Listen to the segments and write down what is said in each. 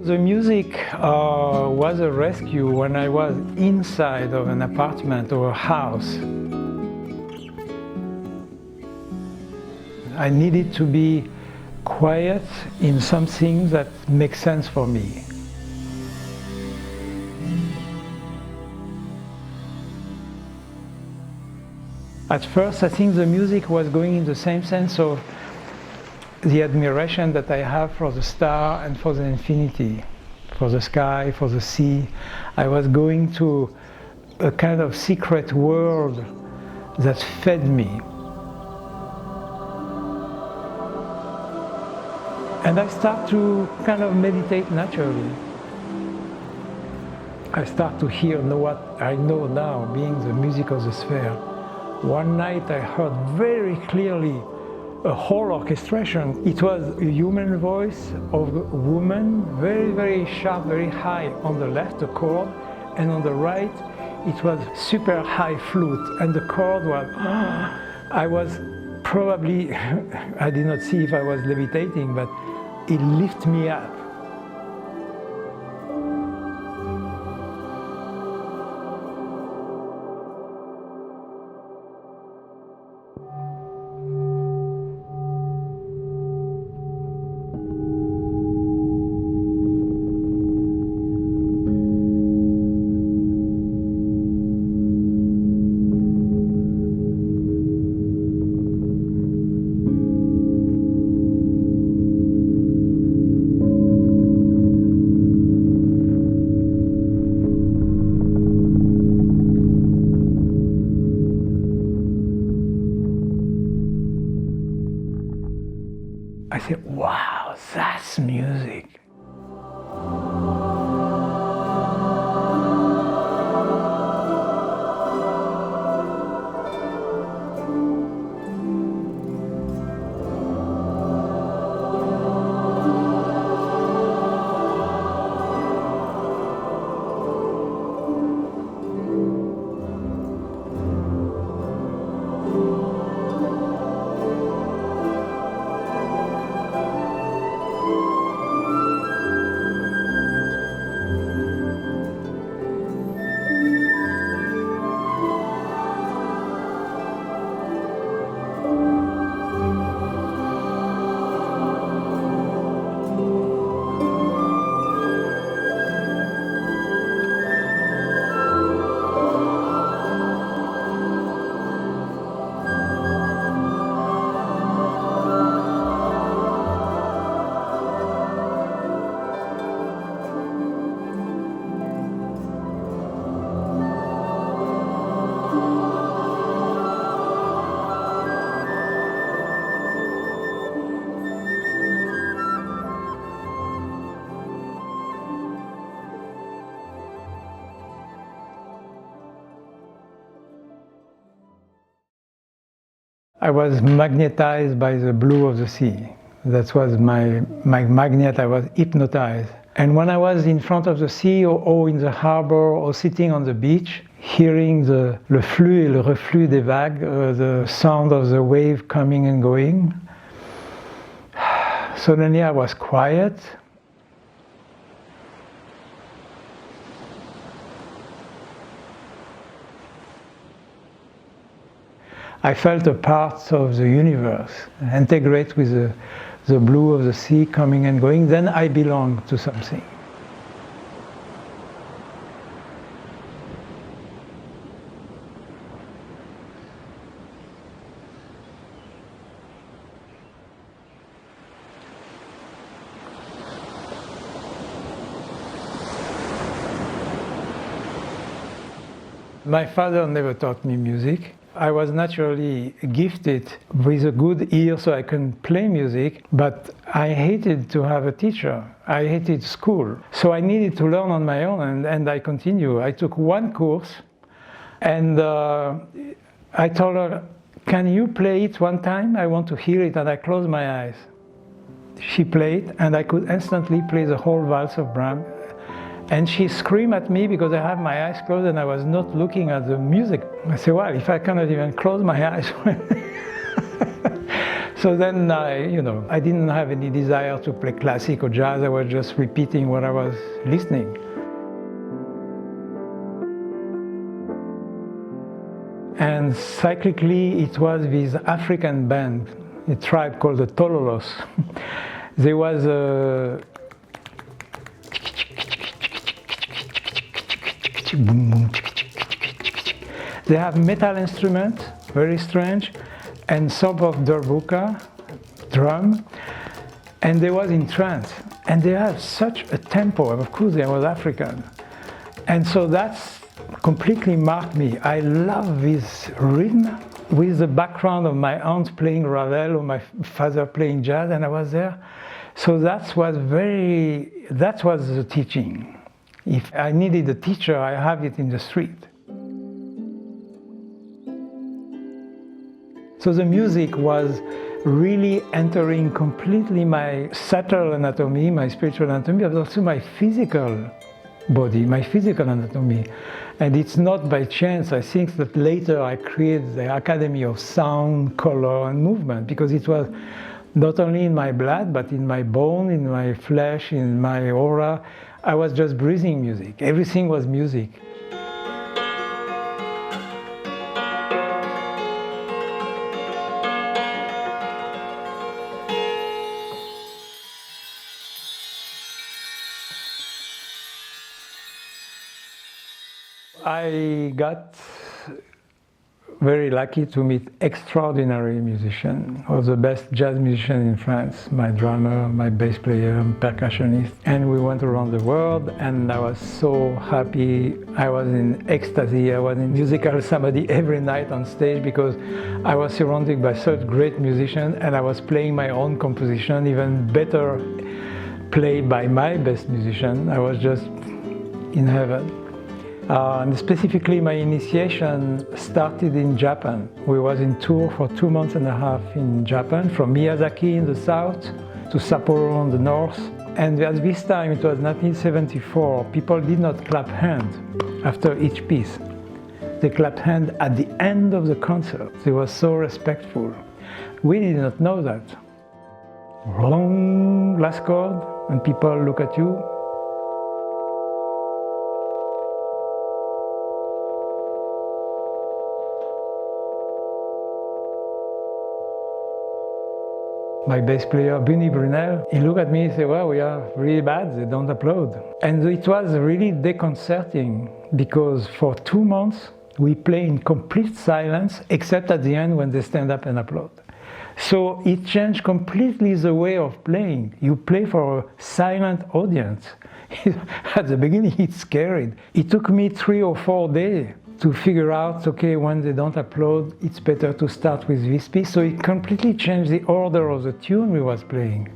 The music was a rescue when I was inside of an apartment or a house. I needed to be quiet in something that makes sense for me. At first, I think the music was going in the same sense of the admiration that I have for the star and for the infinity, for the sky, for the sea. I was going to a kind of secret world that fed me. And I start to kind of meditate naturally. I start to hear what I know now, being the music of the sphere. One night I heard very clearly a whole orchestration. It was a human voice of a woman, very, very sharp, very high on the left, a chord, and on the right it was super high flute, and the chord was, I was probably, I did not see if I was levitating, but it lifted me up. I said, wow, that's music. I was magnetized by the blue of the sea. That was my magnet. I was hypnotized. And when I was in front of the sea or in the harbor or sitting on the beach, hearing le flux et le reflux des vagues, the sound of the wave coming and going, suddenly I was quiet. I felt a part of the universe, integrate with the blue of the sea coming and going. Then I belong to something. My father never taught me music. I was naturally gifted with a good ear so I can play music, but I hated to have a teacher. I hated school. So I needed to learn on my own, and I continue. I took one course, and I told her, can you play it one time? I want to hear it, and I closed my eyes. She played, and I could instantly play the whole valse of Brahms. And she screamed at me because I had my eyes closed and I was not looking at the music. I said, well, if I cannot even close my eyes. So then I didn't have any desire to play classic or jazz. I was just repeating what I was listening. And cyclically, it was this African band, a tribe called the Tololos. There was a they have metal instruments, very strange, and some of darbuka, drum, and they was in trance. And they have such a tempo, of course they was African. And so that's completely marked me. I love this rhythm with the background of my aunt playing Ravel or my father playing jazz, and I was there. So that was the teaching. If I needed a teacher, I have it in the street. So the music was really entering completely my subtle anatomy, my spiritual anatomy, but also my physical body, my physical anatomy. And it's not by chance. I think that later I created the Academy of Sound, Color and Movement, because it was not only in my blood, but in my bone, in my flesh, in my aura. I was just breathing music. Everything was music. I got very lucky to meet extraordinary musicians, or the best jazz musician in France, my drummer, my bass player, percussionist. And we went around the world, and I was so happy. I was in ecstasy. I was in musical samadhi every night on stage because I was surrounded by such great musicians, and I was playing my own composition, even better played by my best musician. I was just in heaven. And specifically, my initiation started in Japan. We was in tour for 2 months and a half in Japan, from Miyazaki in the south to Sapporo in the north. And at this time, it was 1974, people did not clap hands after each piece. They clapped hands at the end of the concert. They were so respectful. We did not know that. Long last chord, and people look at you. My bass player, Bunny Brunel, he looked at me and said, well, we are really bad, they don't applaud. And it was really disconcerting because for 2 months we play in complete silence, except at the end when they stand up and applaud. So it changed completely the way of playing. You play for a silent audience. At the beginning it's scary. It took me 3 or 4 days to figure out, okay, when they don't applaud, it's better to start with this piece. So it completely changed the order of the tune we was playing.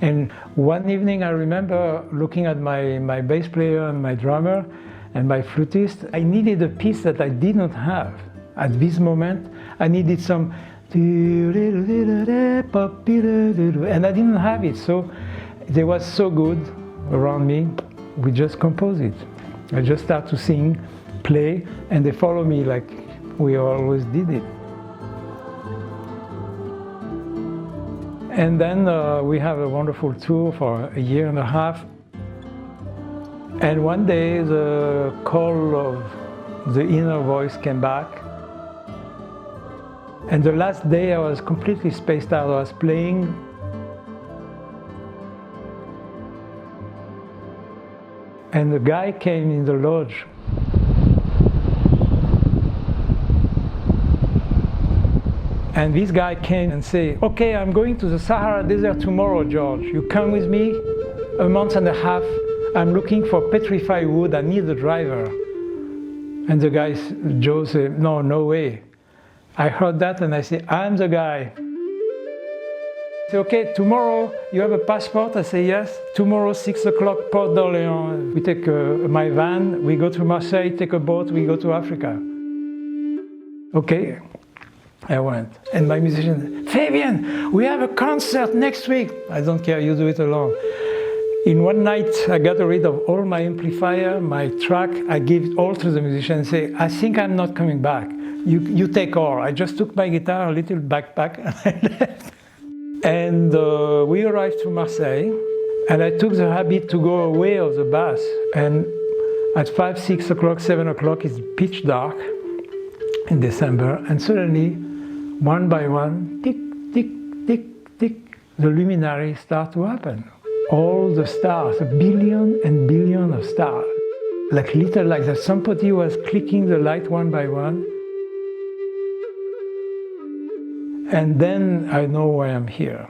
And one evening I remember looking at my bass player and my drummer and my flutist. I needed a piece that I did not have. At this moment, I needed some, and I didn't have it. So they was so good around me, we just composed it. I just start to sing, play, and they follow me like we always did it. And then we have a wonderful tour for a year and a half. And one day the call of the inner voice came back. And the last day I was completely spaced out. I was playing. And the guy came in the lodge. And this guy came and said, okay, I'm going to the Sahara Desert tomorrow, George. You come with me? A month and a half. I'm looking for petrified wood. I need a driver. And the guy, Joe, said, no way. I heard that and I said, I'm the guy. He said, okay, tomorrow you have a passport? I say, yes. Tomorrow, 6 o'clock, Port d'Orléans. We take my van, we go to Marseille, take a boat, we go to Africa. Okay. I went. And my musician, Fabien, we have a concert next week. I don't care, you do it alone. In one night, I got rid of all my amplifier, my track. I gave it all to the musician and say, I think I'm not coming back. You take all. I just took my guitar, a little backpack, and I left. And we arrived to Marseille, and I took the habit to go away of the bus. And at 5, 6 o'clock, 7 o'clock, it's pitch dark in December, and suddenly, one by one, tick, tick, tick, tick, the luminaries start to happen. All the stars, a billion and billion of stars. Like little, like that somebody was clicking the light one by one. And then I know why I'm here.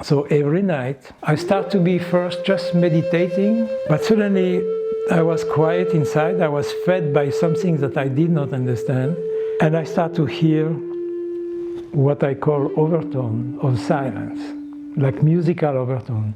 So every night, I start to be first just meditating, but suddenly I was quiet inside. I was fed by something that I did not understand. And I start to hear what I call overtone of silence, like musical overtone.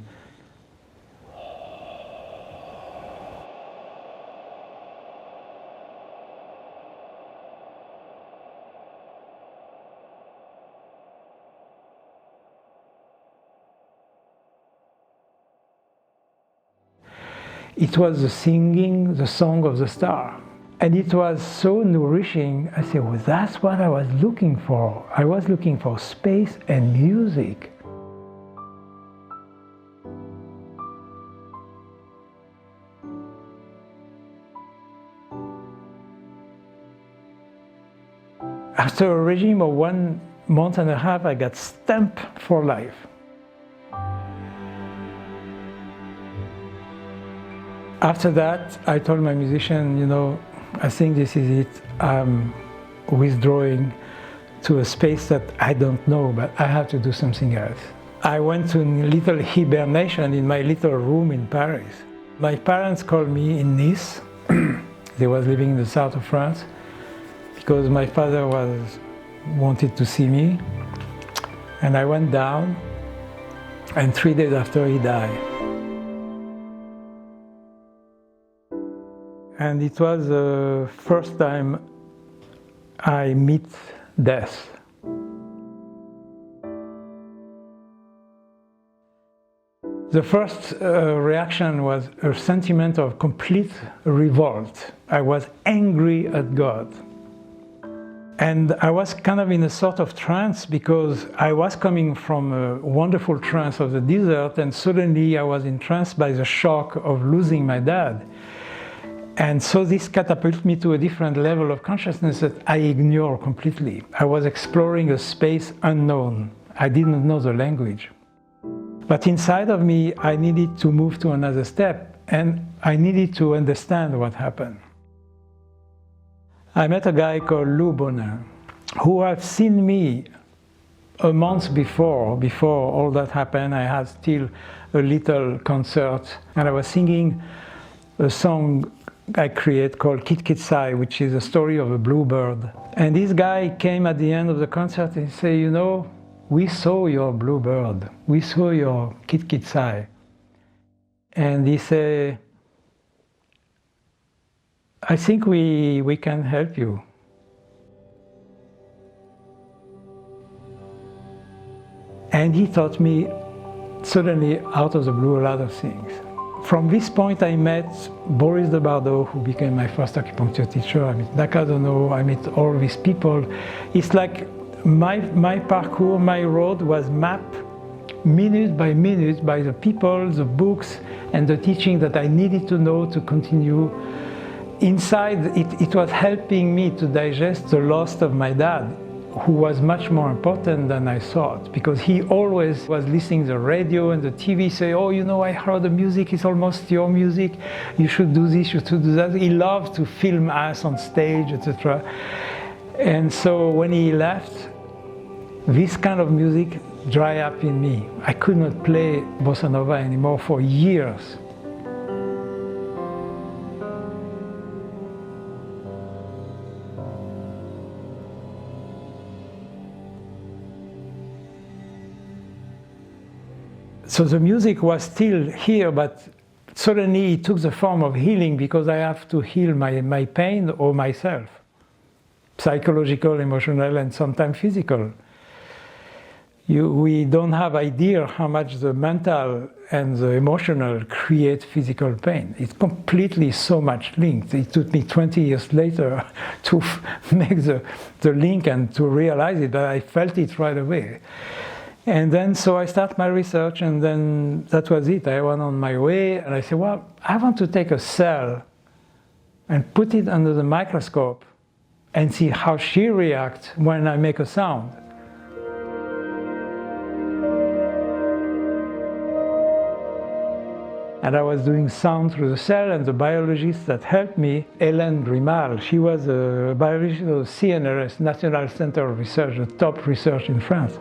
It was the singing, the song of the star. And it was so nourishing. I said, well, that's what I was looking for. I was looking for space and music. After a regime of 1 month and a half, I got stamped for life. After that, I told my musician, you know, I think this is it. I'm withdrawing to a space that I don't know, but I have to do something else. I went to a little hibernation in my little room in Paris. My parents called me in Nice. They was living in the south of France because my father wanted to see me. And I went down, and 3 days after he died. And it was the first time I meet death. The first reaction was a sentiment of complete revolt. I was angry at God. And I was kind of in a sort of trance because I was coming from a wonderful trance of the desert, and suddenly I was entranced by the shock of losing my dad. And so this catapulted me to a different level of consciousness that I ignore completely. I was exploring a space unknown. I didn't know the language. But inside of me, I needed to move to another step, and I needed to understand what happened. I met a guy called Lou Bonin, who had seen me a month before all that happened. I had still a little concert, and I was singing a song I create called Kit Kit Sai, which is a story of a bluebird. And this guy came at the end of the concert and said, you know, we saw your bluebird, we saw your Kit Kit Sai. And he said, I think we can help you. And he taught me suddenly out of the blue a lot of things. From this point, I met Boris de Bardot, who became my first acupuncture teacher. I met Nakadono, I met all these people. It's like my parkour, my road was mapped minute by the people, the books, and the teaching that I needed to know to continue. Inside, it was helping me to digest the loss of my dad, who was much more important than I thought, because he always was listening to the radio and the TV, say, oh, you know, I heard the music, it's almost your music, you should do this, you should do that. He loved to film us on stage, etc. And so when he left, this kind of music dried up in me. I could not play bossa nova anymore for years. So the music was still here, but suddenly it took the form of healing, because I have to heal my pain or myself. Psychological, emotional, and sometimes physical. We don't have idea how much the mental and the emotional create physical pain. It's completely so much linked. It took me 20 years later to make the link and to realize it, but I felt it right away. And then, so I start my research, and then that was it. I went on my way, and I said, well, I want to take a cell and put it under the microscope and see how she reacts when I make a sound. And I was doing sound through the cell, and the biologist that helped me, Hélène Grimal, she was a biologist of the CNRS, National Center of Research, the top research in France.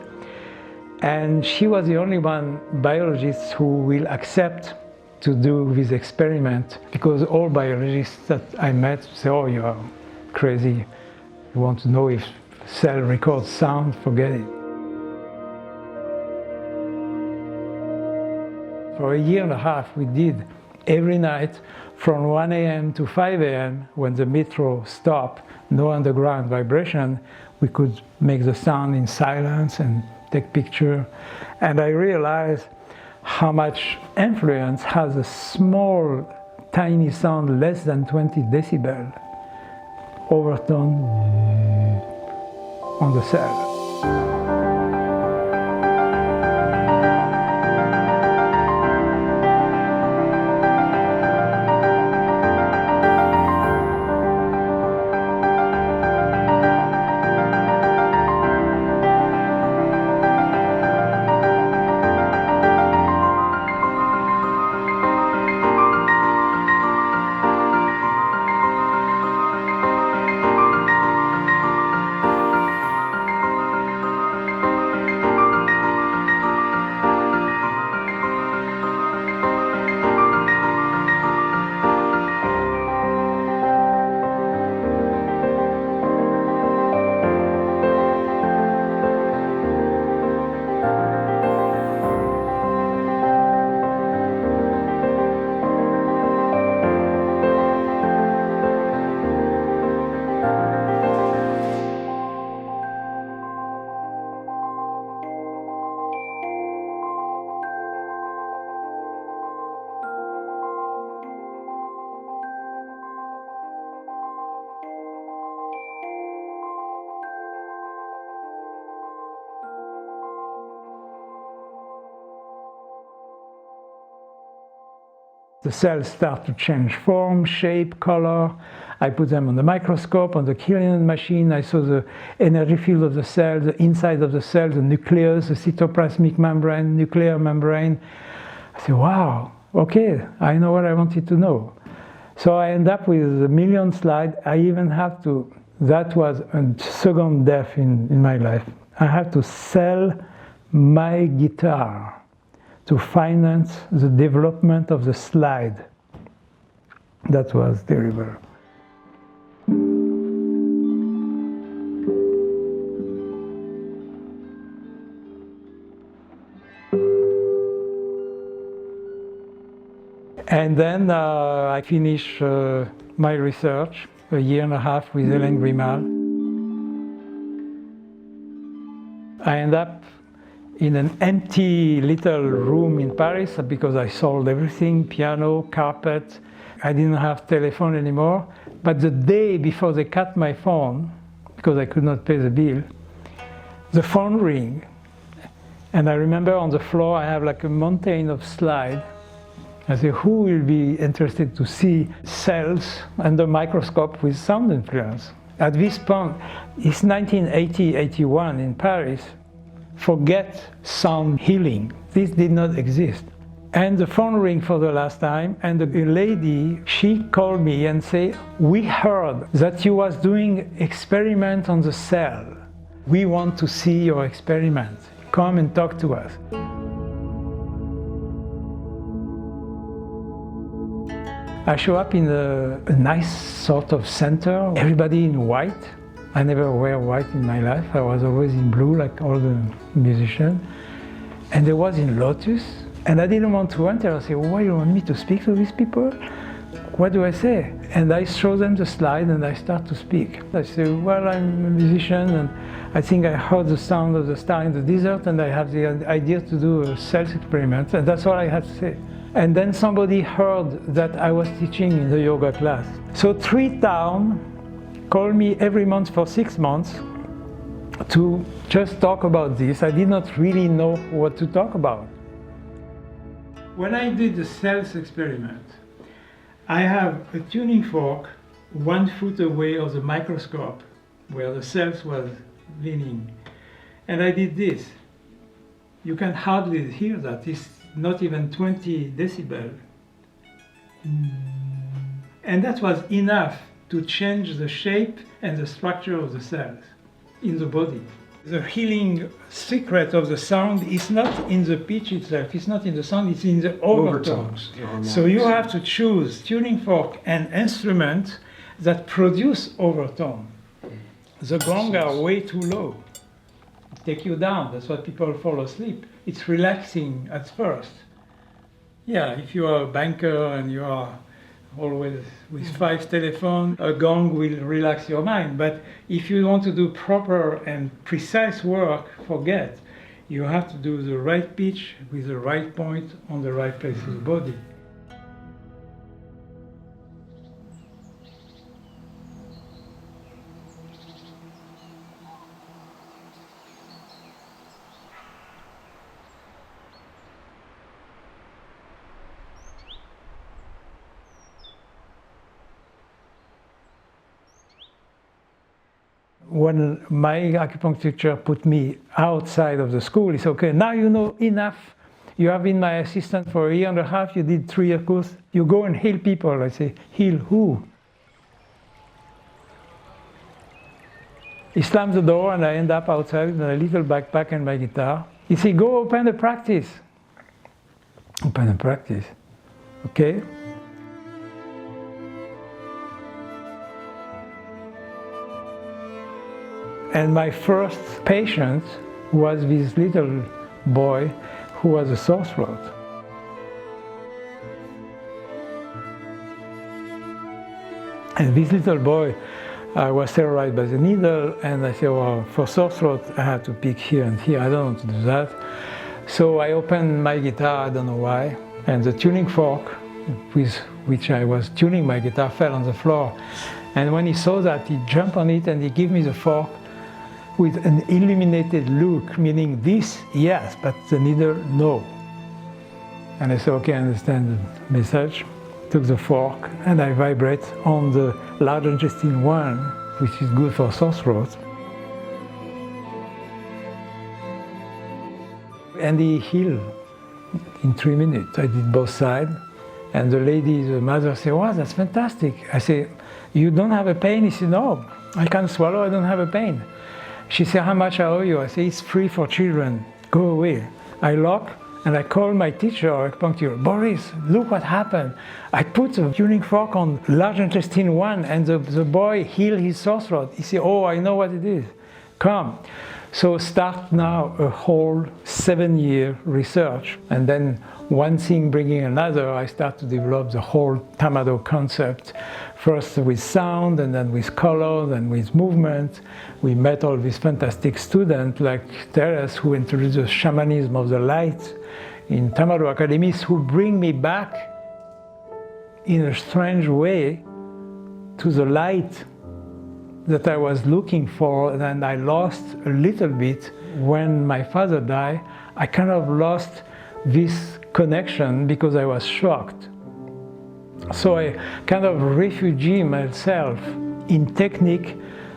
And she was the only one biologist who will accept to do this experiment, because all biologists that I met say, oh, you are crazy. You want to know if cell records sound, forget it. For a year and a half we did every night from 1 a.m. to 5 a.m. when the metro stopped, no underground vibration, we could make the sound in silence and take picture. And I realized how much influence has a small, tiny sound less than 20 decibel overtone on the cell. The cells start to change form, shape, color. I put them on the microscope, on the Killian machine. I saw the energy field of the cell, the inside of the cell, the nucleus, the cytoplasmic membrane, nuclear membrane. I said, wow, okay, I know what I wanted to know. So I end up with a million slides. I even have to, that was a second death in my life. I have to sell my guitar to finance the development of the slide. That was terrible. And then I finished my research, a year and a half with Hélène Grimal. I end up in an empty little room in Paris because I sold everything, piano, carpet. I didn't have telephone anymore. But the day before they cut my phone, because I could not pay the bill, the phone rang. And I remember on the floor I have like a mountain of slides. I said, who will be interested to see cells under microscope with sound influence? At this point, it's 1980-81 in Paris. Forget sound healing. This did not exist. And the phone rang for the last time, and the lady, she called me and said, we heard that you was doing experiment on the cell. We want to see your experiment. Come and talk to us. I show up in a nice sort of center, everybody in white. I never wear white in my life. I was always in blue like all the musicians. And there was in lotus. And I didn't want to enter. I said, why do you want me to speak to these people? What do I say? And I show them the slide and I start to speak. I say, well, I'm a musician and I think I heard the sound of the star in the desert and I have the idea to do a cells experiment. And that's all I had to say. And then somebody heard that I was teaching in the yoga class. So 3 towns called me every month for 6 months to just talk about this. I did not really know what to talk about. When I did the cells experiment, I have a tuning fork 1 foot away of the microscope where the cells was leaning. And I did this. You can hardly hear that. It's not even 20 decibels. And that was enough to change the shape and the structure of the cells in the body. The healing secret of the sound is not in the pitch itself, it's not in the sound, it's in the overtones. So you have to choose tuning fork and instrument that produce overtone. The gong are way too low. Take you down, that's why people fall asleep. It's relaxing at first. Yeah, if you are a banker and you are always with 5 telephones, a gong will relax your mind. But if you want to do proper and precise work, forget. You have to do the right pitch with the right point on the right place of the body. When my acupuncture teacher put me outside of the school, he said, okay, now you know enough. You have been my assistant for 1.5 years, you did 3 years course, you go and heal people. I say, heal who? He slams the door and I end up outside with a little backpack and my guitar. He said, go open a practice. Open a practice, okay? And my first patient was this little boy who was a sore throat. And this little boy was sterilized by the needle, and I said, well, for sore throat, I have to pick here and here. I don't want to do that. So I opened my guitar, I don't know why, and the tuning fork with which I was tuning my guitar fell on the floor. And when he saw that, he jumped on it and he gave me the fork with an illuminated look, meaning this, yes, but the needle, no. And I said, okay, I understand the message. Took the fork and I vibrate on the large intestine 1, which is good for sore throat. And he healed in 3 minutes. I did both sides. And the lady, the mother said, wow, that's fantastic. I said, you don't have a pain? He said, no, I can swallow, I don't have a pain. She said, how much I owe you? I said, it's free for children, go away. I lock and I call my teacher, acupuncture, Boris, look what happened. I put a tuning fork on large intestine 1 and the boy healed his sore throat. He said, oh, I know what it is, come. So start now a whole 7-year research. And then one thing bringing another, I start to develop the whole Tama-Do concept. First with sound, and then with color, then with movement. We met all these fantastic students like Teres, who introduced the shamanism of the light in Tama-Do academies, who bring me back in a strange way to the light that I was looking for, and I lost a little bit when my father died. I kind of lost this connection because I was shocked. So I kind of refugied myself in technique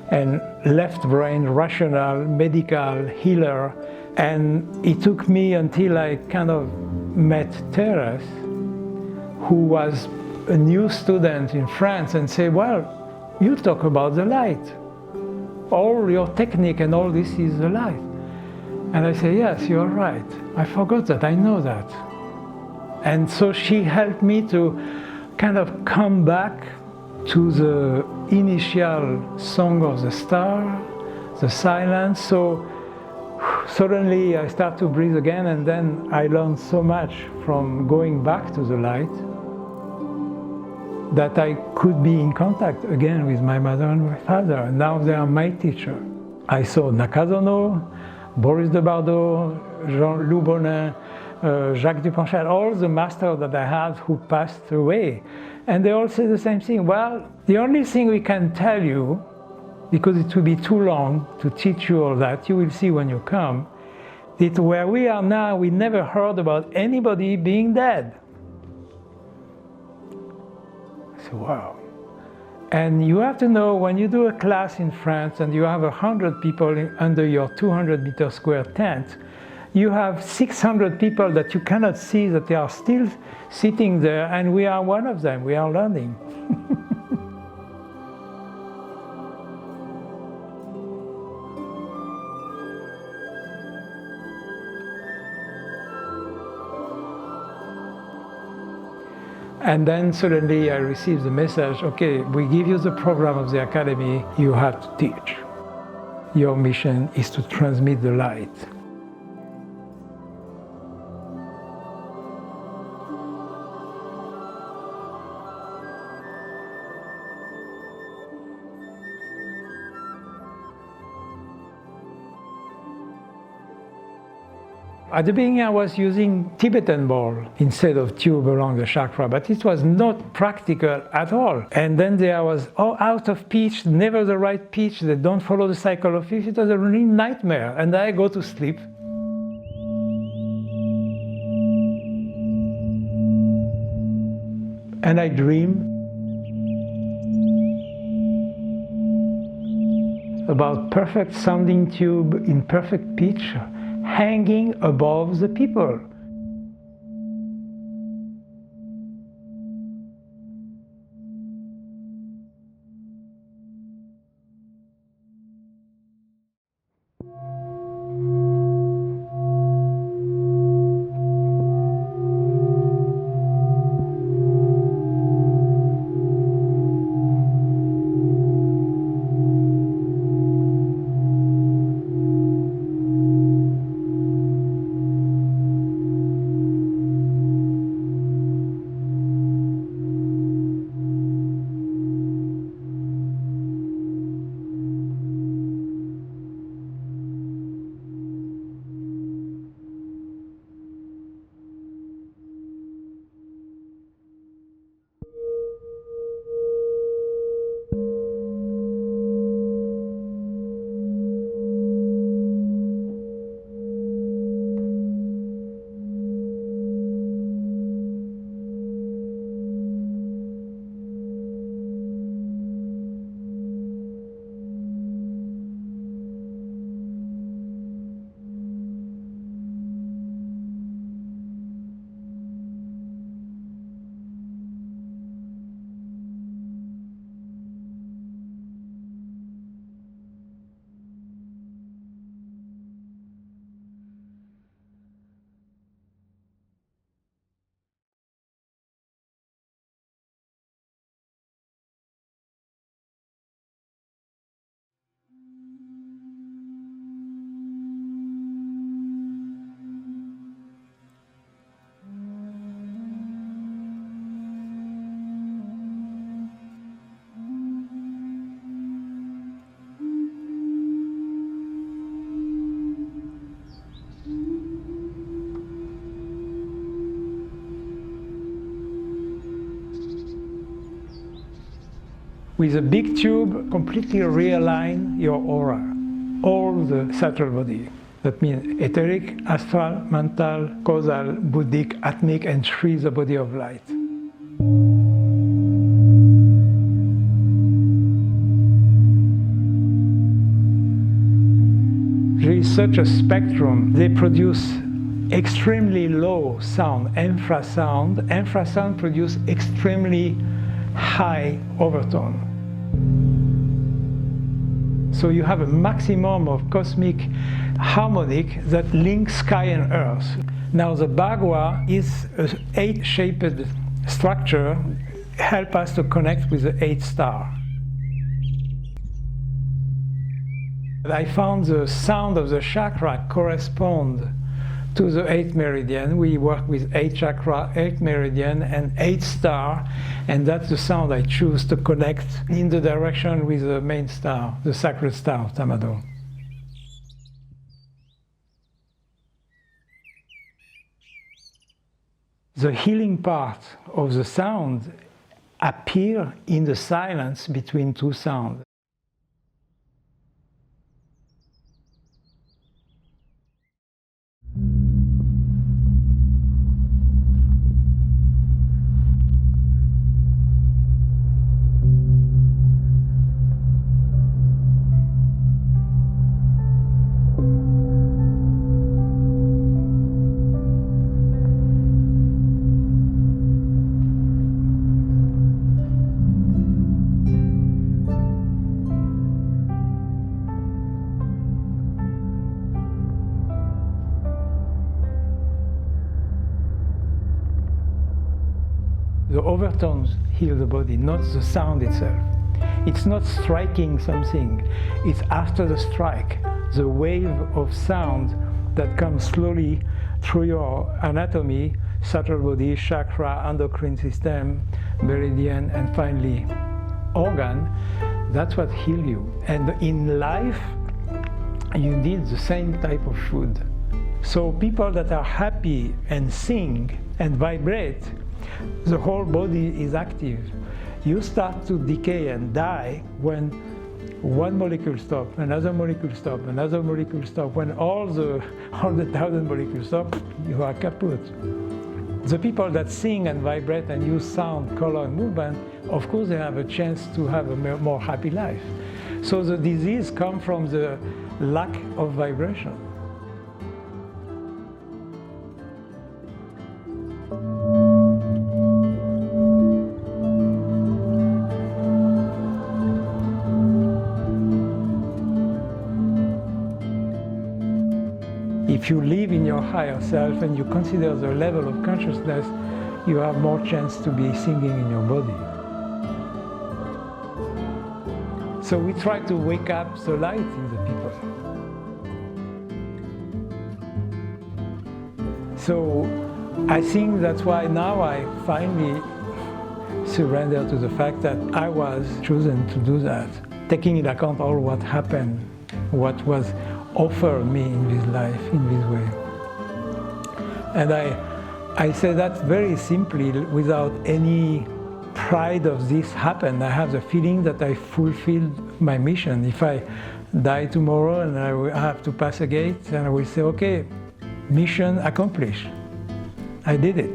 and left brain, rational, medical, healer. And it took me until I kind of met Teres, who was a new student in France, and said, well, you talk about the light. All your technique and all this is the light. And I say, yes, you're right. I forgot that, I know that. And so she helped me to kind of come back to the initial song of the star, the silence. So suddenly I start to breathe again, and then I learned so much from going back to the light that I could be in contact again with my mother and my father. And now they are my teacher. I saw Nakazono, Boris de Bardot, Jean-Loup Bonin, Jacques Dupont, all the masters that I had who passed away. And they all say the same thing. Well, the only thing we can tell you, because it will be too long to teach you all that. You will see when you come that where we are now, we never heard about anybody being dead. So, wow. And you have to know, when you do a class in France and you have 100 people under your 200-meter square tent, you have 600 people that you cannot see, that they are still sitting there, and we are one of them. We are learning. And then suddenly I received the message, okay, we give you the program of the academy, you have to teach. Your mission is to transmit the light. At the beginning I was using Tibetan ball instead of tube along the chakra, but it was not practical at all. And then there was out of pitch, never the right pitch, they don't follow the cycle of pitch. It was a really nightmare, and I go to sleep. And I dream about perfect sounding tube in perfect pitch, hanging above the people. With a big tube, completely realign your aura, all the subtle body. That means etheric, astral, mental, causal, buddhic, atmic, and Shri, the body of light. There is such a spectrum. They produce extremely low sound, infrasound. Infrasound produce extremely high overtone. So you have a maximum of cosmic harmonic that links sky and earth. Now the Bagua is an 8-shaped structure, help us to connect with the 8 star. I found the sound of the chakra correspond to the 8 meridian. We work with 8 chakra, 8 meridian, and 8 star, and that's the sound I choose to connect in the direction with the main star, the sacred star, Tama-Do. The healing part of the sound appears in the silence between two sounds. The overtones heal the body, not the sound itself. It's not striking something, it's after the strike, the wave of sound that comes slowly through your anatomy, subtle body, chakra, endocrine system, meridian, and finally organ. That's what heals you. And in life, you need the same type of food. So people that are happy and sing and vibrate, the whole body is active. You start to decay and die when one molecule stops, another molecule stops, another molecule stops. When all the 100,000 molecules stop, you are kaput. The people that sing and vibrate and use sound, color, and movement, of course they have a chance to have a more happy life. So the disease comes from the lack of vibration. If you live in your higher self and you consider the level of consciousness, you have more chance to be singing in your body. So we try to wake up the light in the people. So I think that's why now I finally surrender to the fact that I was chosen to do that, taking into account all what happened, what was offered me in this life, in this way. And I say that very simply, without any pride of this happened. I have the feeling that I fulfilled my mission. If I die tomorrow and I will have to pass a gate, then I will say, okay, mission accomplished. I did it.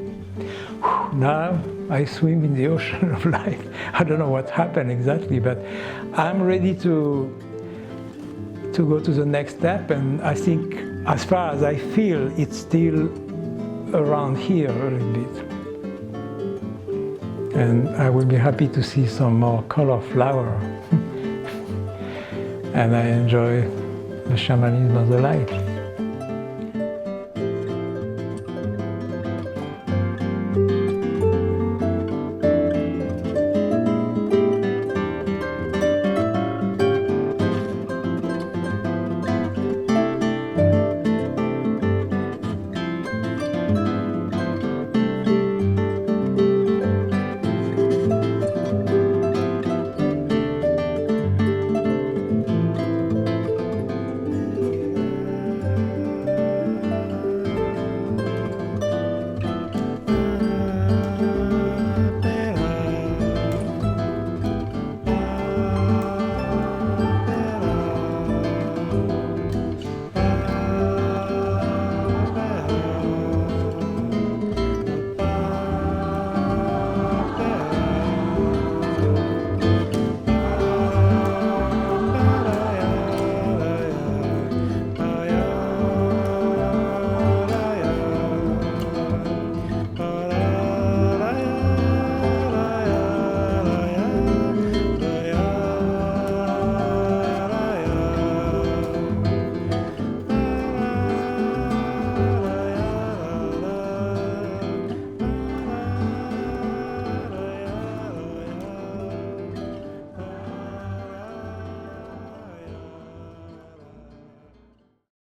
Now I swim in the ocean of life. I don't know what happened exactly, but I'm ready to go to the next step, and I think as far as I feel, it's still around here a little bit. And I will be happy to see some more color flower. And I enjoy the shamanism of the light.